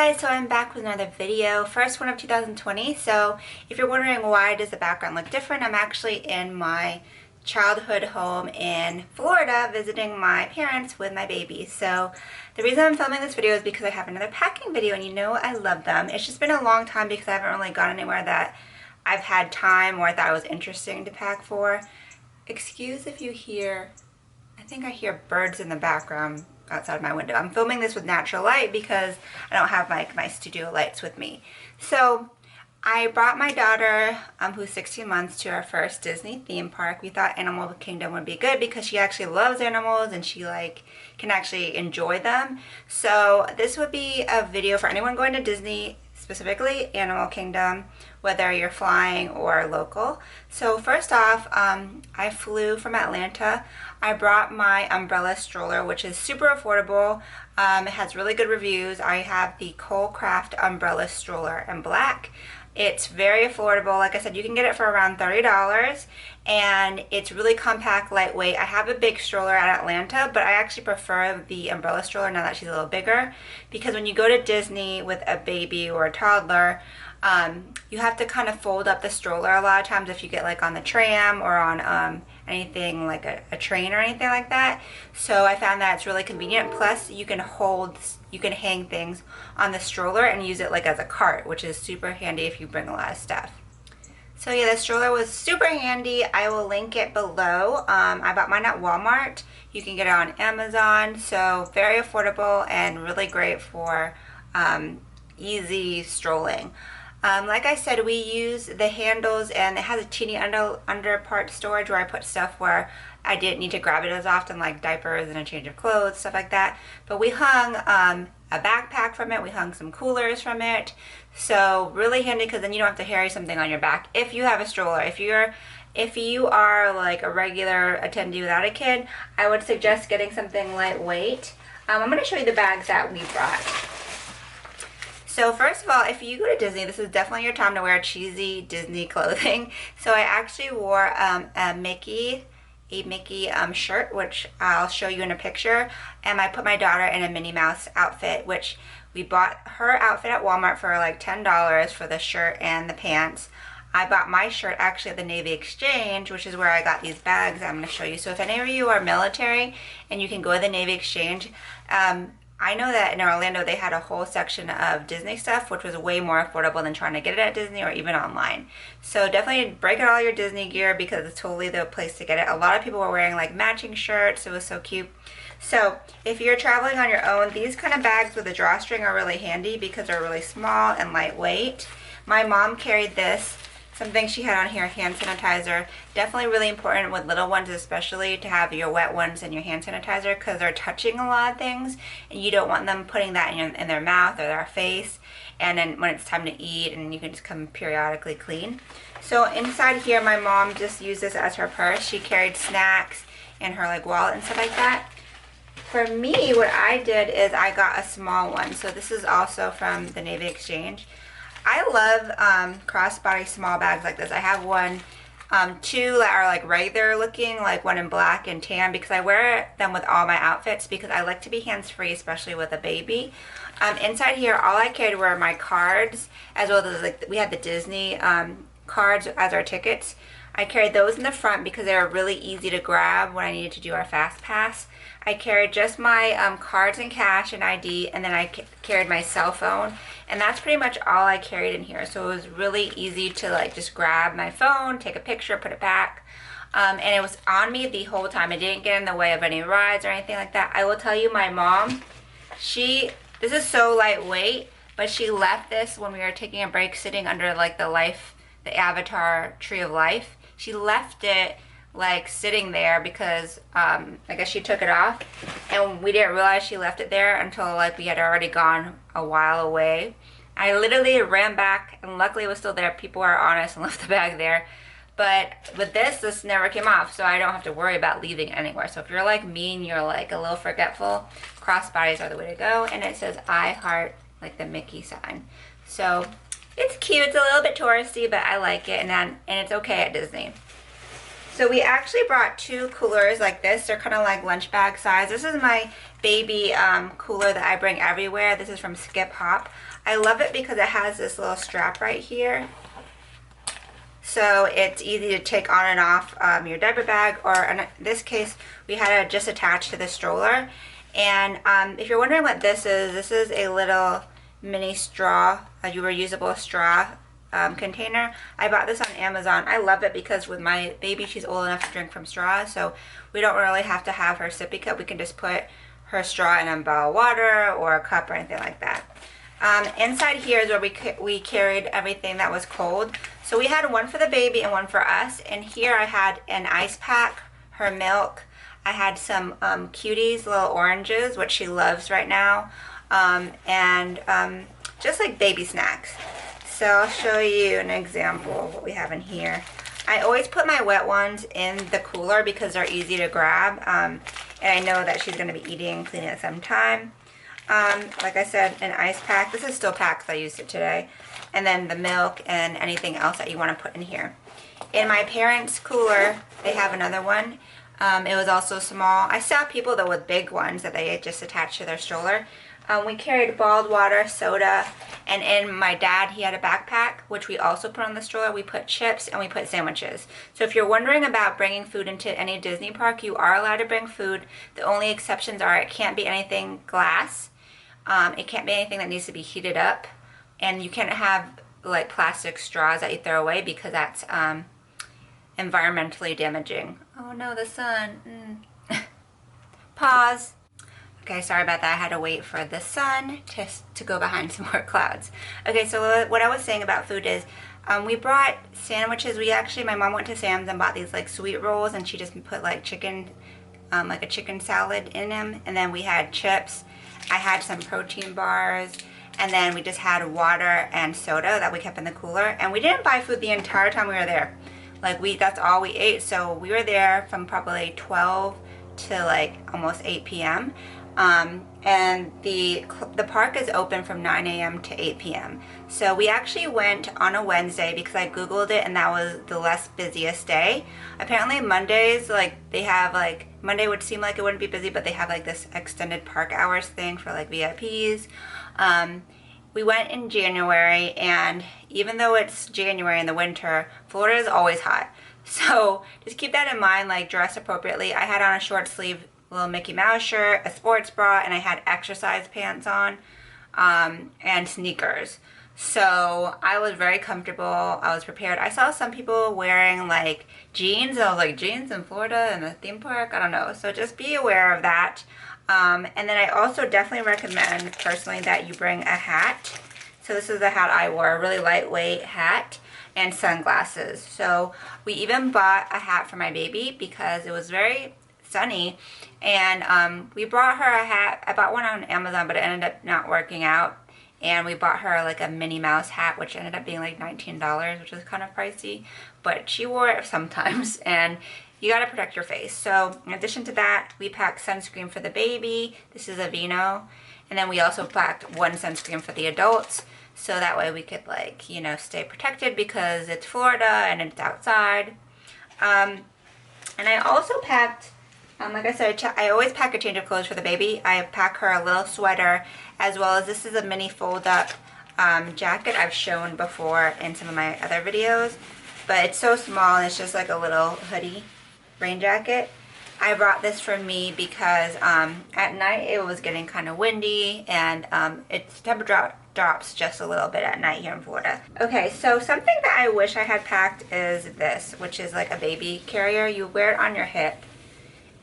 guys, so I'm back with another video, first one of 2020. So if you're wondering why does the background look different, I'm actually in my childhood home in Florida visiting my parents with my baby. So the reason I'm filming this video is because I have another packing video, and you know I love them. It's just been a long time because I haven't really gone anywhere that I've had time or I thought it was interesting to pack for. Excuse if you hear, I think I hear birds in the background outside my window. I'm filming this with natural light because I don't have my studio lights with me. So I brought my daughter, who's 16 months, to our first Disney theme park. We thought Animal Kingdom would be good because she actually loves animals and she can actually enjoy them. So this would be a video for anyone going to Disney, specifically Animal Kingdom, whether you're flying or local. So first off, I flew from Atlanta. I brought my umbrella stroller, which is super affordable. It has really good reviews. I have the Kolcraft umbrella stroller in black. It's very affordable. Like I said, you can get it for around $30, and it's really compact, lightweight. I have a big stroller at Atlanta, but I actually prefer the umbrella stroller now that she's a little bigger, because when you go to Disney with a baby or a toddler, you have to kind of fold up the stroller a lot of times if you get like on the tram or on anything like a train or anything like that. So I found that it's really convenient. Plus you can hang things on the stroller and use it like as a cart, which is super handy if you bring a lot of stuff. So yeah, the stroller was super handy. I will link it below. I bought mine at Walmart. You can get it on Amazon. So very affordable and really great for easy strolling. Like I said, we use the handles, and it has a teeny under part storage where I put stuff where I didn't need to grab it as often, like diapers and a change of clothes, stuff like that. But we hung a backpack from it. We hung some coolers from it. So really handy, because then you don't have to carry something on your back if you have a stroller. If you are like a regular attendee without a kid, I would suggest getting something lightweight. I'm going to show you the bags that we brought. So first of all, if you go to Disney, this is definitely your time to wear cheesy Disney clothing. So I actually wore a Mickey shirt, which I'll show you in a picture. And I put my daughter in a Minnie Mouse outfit, which we bought her outfit at Walmart for like $10 for the shirt and the pants. I bought my shirt actually at the Navy Exchange, which is where I got these bags I'm going to show you. So if any of you are military and you can go to the Navy Exchange, I know that in Orlando they had a whole section of Disney stuff, which was way more affordable than trying to get it at Disney or even online. So definitely break out all your Disney gear because it's totally the place to get it. A lot of people were wearing like matching shirts. It was so cute. So if you're traveling on your own, these kind of bags with a drawstring are really handy because they're really small and lightweight. My mom carried this. Something she had on here, hand sanitizer. Definitely really important with little ones, especially to have your wet ones and your hand sanitizer, because they're touching a lot of things and you don't want them putting that in their mouth or their face, and then when it's time to eat, and you can just come periodically clean. So inside here, my mom just used this as her purse. She carried snacks and her like wallet and stuff like that. For me, what I did is I got a small one. So this is also from the Navy Exchange. I love crossbody small bags like this. I have one, two that are like regular looking, like one in black and tan, because I wear them with all my outfits because I like to be hands-free, especially with a baby. Inside here, all I carried were my cards, as well as like we had the Disney cards as our tickets. I carried those in the front because they were really easy to grab when I needed to do our FastPass. I carried just my cards and cash and ID, and then I carried my cell phone, and that's pretty much all I carried in here. So it was really easy to like just grab my phone, take a picture, put it back, and it was on me the whole time. It didn't get in the way of any rides or anything like that. I will tell you, my mom, this is so lightweight, but she left this when we were taking a break sitting under like the Avatar Tree of Life. She left it like sitting there because I guess she took it off, and we didn't realize she left it there until like we had already gone a while away. I literally ran back, and luckily it was still there. People are honest and left the bag there. But with this never came off, so I don't have to worry about leaving it anywhere. So if you're like me and you're like a little forgetful, crossbodies are the way to go. And it says I heart, like the Mickey sign. So it's cute. It's a little bit touristy, but I like it, and it's okay at Disney. So we actually brought 2 coolers like this. They're kind of like lunch bag size. This is my baby cooler that I bring everywhere. This is from Skip Hop. I love it because it has this little strap right here. So it's easy to take on and off your diaper bag, or in this case, we had it just attached to the stroller. And if you're wondering what this is a little mini straw, a reusable straw container. I bought this on Amazon. I love it because with my baby, she's old enough to drink from straws, so we don't really have to have her sippy cup. We can just put her straw in a bottle of water or a cup or anything like that. Inside here is where we carried everything that was cold. So we had one for the baby and one for us. And here I had an ice pack, her milk. I had some cuties, little oranges, which she loves right now, and just like baby snacks. So I'll show you an example of what we have in here. I always put my wet ones in the cooler because they're easy to grab, and I know that she's going to be eating and cleaning at some time. Like I said, an ice pack. This is still packed because I used it today. And then the milk and anything else that you want to put in here. In my parents' cooler, they have another one. It was also small. I saw people though with big ones that they just attached to their stroller. We carried bottled water, soda, and in my dad, he had a backpack, which we also put on the stroller. We put chips and we put sandwiches. So if you're wondering about bringing food into any Disney park, you are allowed to bring food. The only exceptions are it can't be anything glass. It can't be anything that needs to be heated up. And you can't have like plastic straws that you throw away because that's environmentally damaging. Oh no, the sun. Pause. Okay, sorry about that. I had to wait for the sun to go behind some more clouds. Okay, so what I was saying about food is we brought sandwiches. My mom went to Sam's and bought these like sweet rolls, and she just put like chicken, like a chicken salad in them. And then we had chips. I had some protein bars. And then we just had water and soda that we kept in the cooler. And we didn't buy food the entire time we were there. Like that's all we ate. So we were there from probably 12 to like almost 8 p.m. And the park is open from 9 a.m. to 8 p.m. So we actually went on a Wednesday because I Googled it and that was the less busiest day. Apparently Mondays, like they have like, Monday would seem like it wouldn't be busy, but they have like this extended park hours thing for like VIPs. We went in January, and even though it's January in the winter, Florida is always hot. So just keep that in mind, like dress appropriately. I had on a short sleeve little Mickey Mouse shirt, a sports bra, and I had exercise pants on, and sneakers. So I was very comfortable. I was prepared. I saw some people wearing like jeans. I was like, jeans in Florida in the theme park? I don't know. So just be aware of that. And then I also definitely recommend personally that you bring a hat. So this is the hat I wore, a really lightweight hat, and sunglasses. So we even bought a hat for my baby because it was very sunny, and we brought her a hat. I bought one on Amazon, but it ended up not working out, and we bought her like a Minnie Mouse hat, which ended up being like $19, which is kind of pricey, but she wore it sometimes, and you got to protect your face. So in addition to that, we packed sunscreen for the baby. This is Aveeno. And then we also packed one sunscreen for the adults, so that way we could like, you know, stay protected because it's Florida and it's outside. And I also packed, like I said, I always pack a change of clothes for the baby. I pack her a little sweater, as well as this is a mini fold-up jacket I've shown before in some of my other videos. But it's so small, and it's just like a little hoodie rain jacket. I brought this for me because at night it was getting kind of windy, and its temperature drops just a little bit at night here in Florida. Okay, so something that I wish I had packed is this, which is like a baby carrier. You wear it on your hip,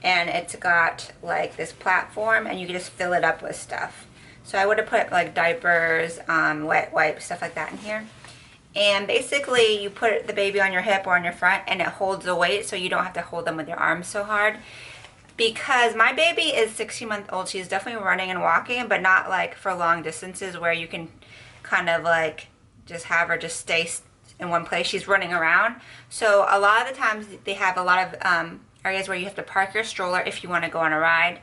and it's got like this platform, and you can just fill it up with stuff. So I would have put like diapers, wet wipes, stuff like that in here. And basically you put the baby on your hip or on your front, and it holds the weight, so you don't have to hold them with your arms so hard. Because my baby is 16-month-old, she's definitely running and walking, but not like for long distances where you can kind of like just have her just stay in one place. She's running around. So a lot of the times they have a lot of areas where you have to park your stroller if you want to go on a ride.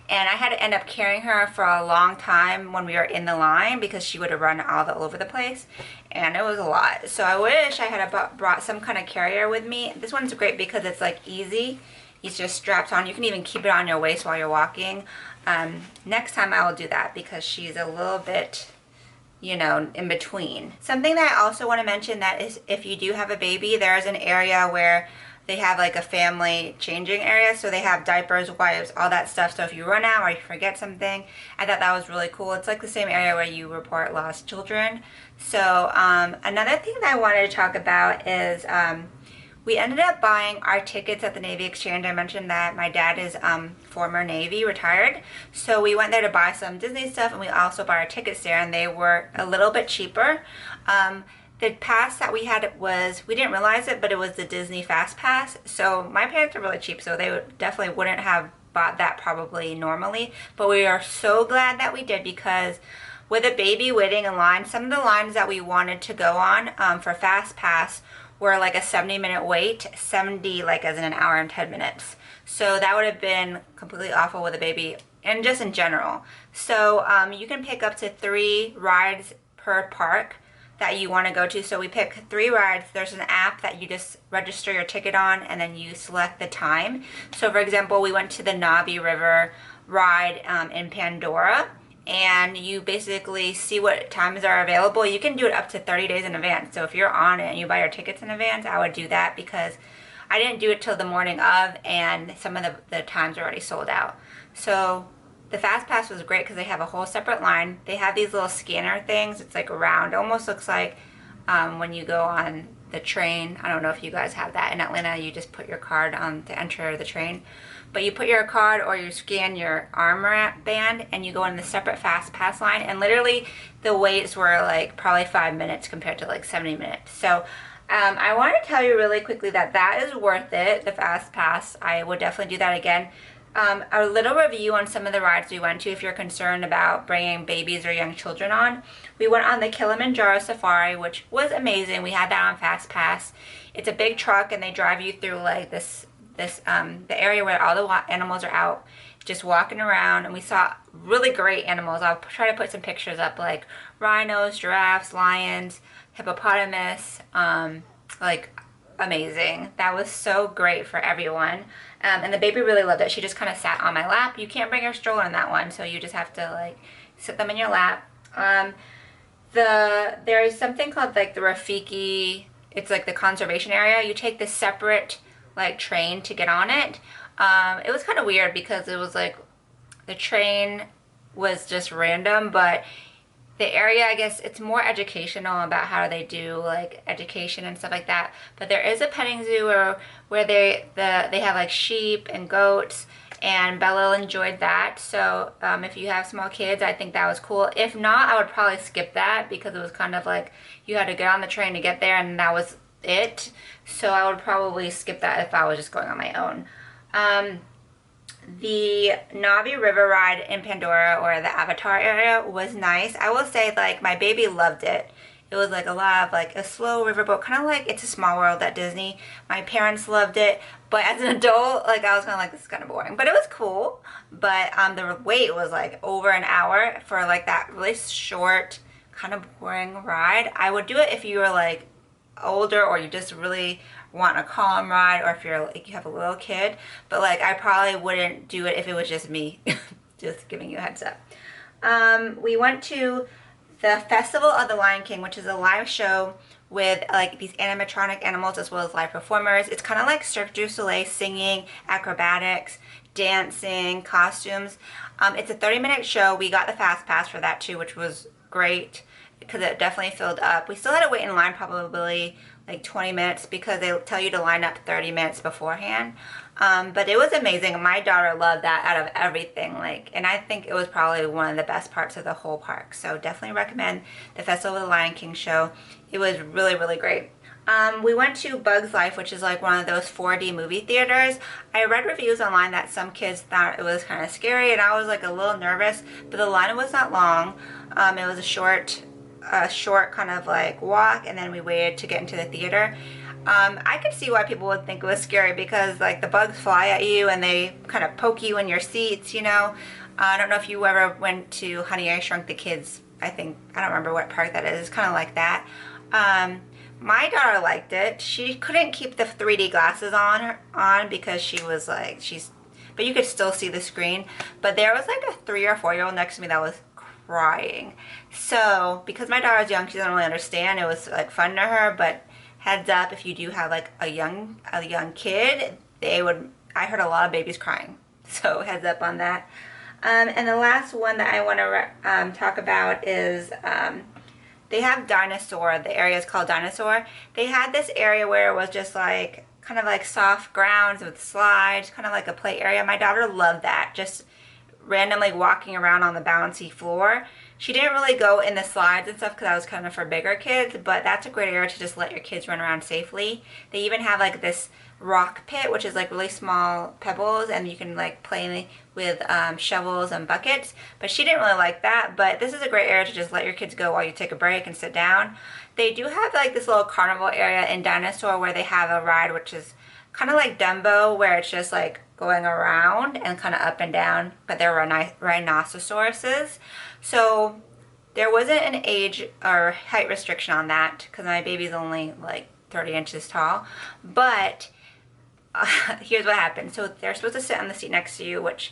And I had to end up carrying her for a long time when we were in the line because she would have run all over the place, and it was a lot. So I wish I had brought some kind of carrier with me. This one's great because it's like easy. It's just strapped on. You can even keep it on your waist while you're walking. Next time I will do that because she's a little bit, you know, in between. Something that I also want to mention that is if you do have a baby, there's an area where they have like a family changing area, so they have diapers, wipes, all that stuff. So if you run out or you forget something, I thought that was really cool. It's like the same area where you report lost children. So another thing that I wanted to talk about is we ended up buying our tickets at the Navy Exchange. I mentioned that my dad is former Navy, retired. So we went there to buy some Disney stuff, and we also bought our tickets there, and they were a little bit cheaper. The pass that we had was, we didn't realize it, but it was the Disney FastPass. So my parents are really cheap, so they definitely wouldn't have bought that probably normally. But we are so glad that we did, because with a baby waiting in line, some of the lines that we wanted to go on for FastPass were like a 70-minute wait, 70 like as in an hour and 10 minutes. So that would have been completely awful with a baby and just in general. So you can pick up to 3 rides per park that you want to go to. So we pick 3 rides. There's an app that you just register your ticket on, and then you select the time. So for example, we went to the Mauve River ride in Pandora, and you basically see what times are available. You can do it up to 30 days in advance. So if you're on it and you buy your tickets in advance, I would do that, because I didn't do it till the morning of, and some of the times are already sold out. So the FastPass was great because they have a whole separate line. They have these little scanner things. It's like round. It almost looks like when you go on the train. I don't know if you guys have that. In Atlanta, you just put your card on to enter the train. But you put your card or you scan your armband, and you go in the separate FastPass line. And literally the waits were like probably 5 minutes compared to like 70 minutes. So I want to tell you really quickly that that is worth it, the FastPass. I would definitely do that again. A little review on some of the rides we went to if you're concerned about bringing babies or young children on. We went on the Kilimanjaro Safari, which was amazing. We had that on FastPass. It's a big truck, and they drive you through like the area where all the animals are out just walking around, and we saw really great animals. I'll try to put some pictures up, like rhinos, giraffes, lions, hippopotamus, like amazing. That was so great for everyone. And the baby really loved it. She just kind of sat on my lap. You can't bring your stroller in that one, so you just have to like sit them in your lap. There's something called like the Rafiki. It's like the conservation area. You take this separate like train to get on it. It was kind of weird because it was like the train was just random, but the area, I guess it's more educational about how they do like education and stuff like that. But there is a petting zoo where they have like sheep and goats, and Bella enjoyed that. So if you have small kids, I think that was cool. If not, I would probably skip that because it was kind of like you had to get on the train to get there, and that was it. So I would probably skip that if I was just going on my own. The Mauve River ride in Pandora, or the Avatar area, was nice. I will say, like, my baby loved it. It was like a lot of like a slow riverboat, kind of like It's a Small World at Disney. My parents loved it, but as an adult, like, I was kind of like, this is kind of boring. But it was cool. But the wait was like over an hour for like that really short, kind of boring ride. I would do it if you were like older, or you just really want a calm ride, or if you're like you have a little kid. But like I probably wouldn't do it if it was just me. Just giving you a heads up. We went to the Festival of the Lion King, which is a live show with like these animatronic animals as well as live performers. It's kind of like Cirque du Soleil, singing, acrobatics, dancing, costumes. It's a 30-minute show. We got the FastPass for that too, which was great because it definitely filled up. We still had to wait in line probably like 20 minutes because they tell you to line up 30 minutes beforehand. But it was amazing. My daughter loved that out of everything. And I think it was probably one of the best parts of the whole park. So definitely recommend the Festival of the Lion King show. It was really, really great. We went to Bugs Life, which is like one of those 4D movie theaters. I read reviews online that some kids thought it was kind of scary, and I was like a little nervous, but the line was not long. It was a short kind of like walk, and then we waited to get into the theater. I could see why people would think it was scary because like the bugs fly at you and they kind of poke you in your seats, you know. I don't know if you ever went to Honey, I Shrunk the Kids. I don't remember what park that is. It's kind of like that. My daughter liked it. She couldn't keep the 3D glasses on because she was like, but you could still see the screen. But there was like a 3 or 4-year-old next to me that was crying. So because my daughter's young, she doesn't really understand. It was like fun to her, but heads up, if you do have like a young kid, I heard a lot of babies crying. So heads up on that. And the last one that I want to talk about is they have Dinosaur. The area is called Dinosaur. They had this area where it was just like kind of like soft grounds with slides, kind of like a play area. My daughter loved that, just randomly walking around on the bouncy floor. She didn't really go in the slides and stuff because that was kind of for bigger kids, but that's a great area to just let your kids run around safely. They even have like this rock pit, which is like really small pebbles, and you can like play with shovels and buckets, but she didn't really like that. But this is a great area to just let your kids go while you take a break and sit down. They do have like this little carnival area in Dinosaur where they have a ride which is kind of like Dumbo, where it's just like going around and kind of up and down, but they're rhinoceroses. So there wasn't an age or height restriction on that because my baby's only like 30 inches tall. But here's what happened. So they're supposed to sit on the seat next to you, which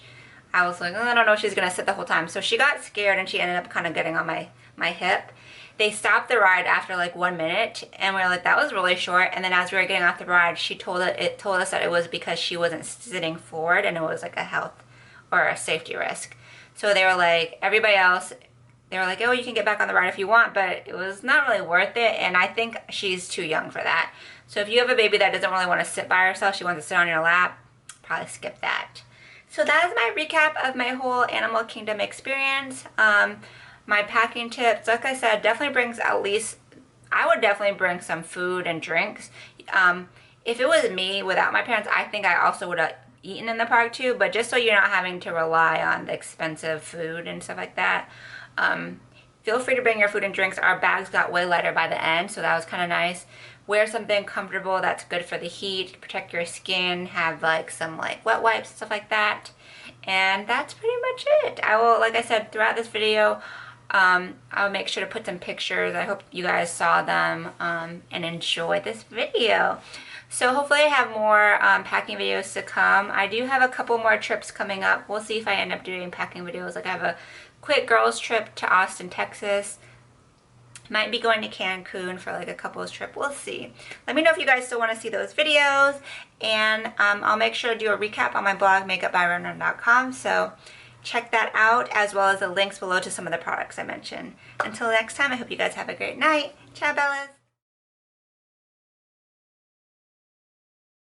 I was like, oh, I don't know if she's gonna sit the whole time. So she got scared and she ended up kind of getting on my hip. They stopped the ride after like 1 minute, and we were like, that was really short. And then as we were getting off the ride, it told us that it was because she wasn't sitting forward and it was like a health or a safety risk. So they were like, everybody else, they were like, oh, you can get back on the ride if you want, but it was not really worth it. And I think she's too young for that. So if you have a baby that doesn't really want to sit by herself, she wants to sit on your lap, probably skip that. So that is my recap of my whole Animal Kingdom experience. My packing tips, like I said, definitely brings at least, I would definitely bring some food and drinks. If it was me without my parents, I think I also would have eaten in the park too, but just so you're not having to rely on the expensive food and stuff like that, feel free to bring your food and drinks. Our bags got way lighter by the end, so that was kind of nice. Wear something comfortable that's good for the heat, protect your skin, have like some like wet wipes, stuff like that. And that's pretty much it. I will, like I said, throughout this video, I'll make sure to put some pictures. I hope you guys saw them and enjoyed this video. So hopefully I have more packing videos to come. I do have a couple more trips coming up. We'll see if I end up doing packing videos. Like I have a quick girls trip to Austin, Texas. Might be going to Cancun for like a couples trip. We'll see. Let me know if you guys still want to see those videos. And I'll make sure to do a recap on my blog, makeupbyrunrun.com. So check that out, as well as the links below to some of the products I mentioned. Until next time, I hope you guys have a great night. Ciao, Bellas.